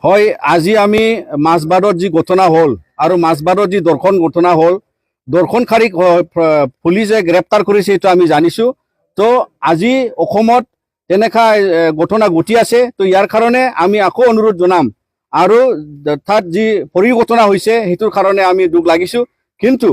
হয় আজি আমি মাছবাদত যি ঘটনা হল আৰু মাছবাদত যি দৰ্শন ঘটনা হল দৰ্শনকাৰীক পুলিচে গ্ৰেপ্তাৰ কৰিছে এইটো আমি জানিছো তো আজি অসমত তেনেকা ঘটনা ঘটি আছে তো ইয়াৰ কাৰণে আমি আকৌ অনুৰোধ জনাম আৰু তাত যি পৰিঘটনা হৈছে সেইটোৰ কাৰণে আমি দুখ লাগিছো কিন্তু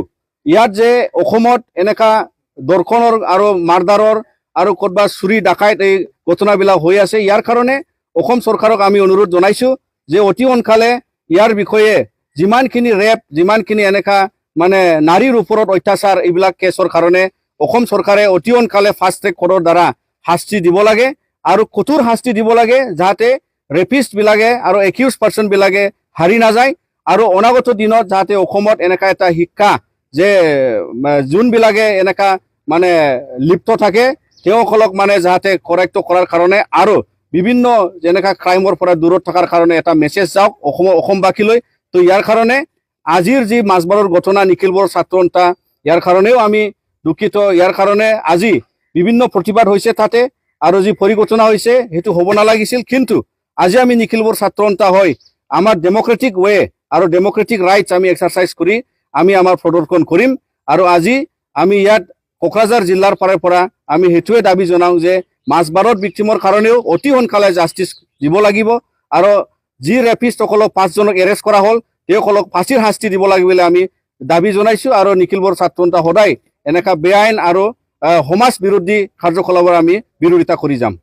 ইয়াত যে অসমত এনেকা দৰ্শনৰ আৰু মাৰ্ডাৰৰ আৰু ক'ৰবা চুৰি ডাকাইত এই ঘটনাবিলাক হৈ আছে ইয়াৰ কাৰণে অসম চৰকাৰক আমি অনুৰোধ জনাইছো যে অতি সোনকালে ইয়াৰ বিষয়ে যিমানখিনি ৰেপ যিমানখিনি এনেকা মানে নাৰীৰ ওপৰত অত্যাচাৰ এইবিলাক কেছৰ কাৰণে অসম চৰকাৰে অতি সোনকালে ফাষ্ট ট্ৰেক কোৰ্টৰ দ্বাৰা শাস্তি দিব লাগে আৰু কঠোৰ শাস্তি দিব লাগে যাতে ৰেপিষ্ট বিলাকে আৰু একিউজ পাৰ্চন বিলাকে হাৰি নাযায় আৰু অনাগত দিনত যাতে অসমত এনেকা এটা শিক্ষা যে যোনবিলাকে এনেকা মানে লিপ্ত থাকে তেওঁসকলক মানে যাতে কৰেক্ট কৰাৰ কাৰণে আৰু বিভিন্ন যেনেকা ক্ৰাইমৰ পৰা দূৰত থকাৰ কাৰণে এটা মেছেজ যাওক অসমবাসীলৈ তো ইয়াৰ কাৰণে আজিৰ যি মাছবাৰৰ ঘটনা নিখিল বড়ো ছাত্ৰ সন্থা ইয়াৰ কাৰণেও আমি দুখিত ইয়াৰ কাৰণে আজি বিভিন্ন প্ৰতিবাদ হৈছে তাতে আৰু যি পৰিঘটনা হৈছে সেইটো হ'ব নালাগিছিল কিন্তু আজি আমি নিখিল বড়ো ছাত্ৰ সন্থা হয় আমাৰ ডেমক্ৰেটিক ৱে আৰু ডেমক্ৰেটিক ৰাইটছ আমি এক্সাৰচাইজ কৰি আমি আমাৰ প্ৰদৰ্শন কৰিম আৰু আজি আমি ইয়াত কোকৰাঝাৰ জিলাৰ পৰা আমি সেইটোৱে দাবী জনাওঁ যে মাছবাৰত ভিক্টিমৰ কাৰণেও অতি সোনকালে জাষ্টিচ দিব লাগিব আৰু যি ৰেপিষ্টসকলক 5 জনক এৰেষ্ট কৰা হ'ল তেওঁসকলক ফাঁচীৰ শাস্তি দিব লাগিব বুলি আমি দাবী জনাইছো আৰু নিখিল বড়ো ছাত্ৰ সন্থা সদায় এনেকা বেআইন আৰু সমাজ বিৰোধী কাৰ্যকলাপৰ আমি বিৰোধিতা কৰি যাম।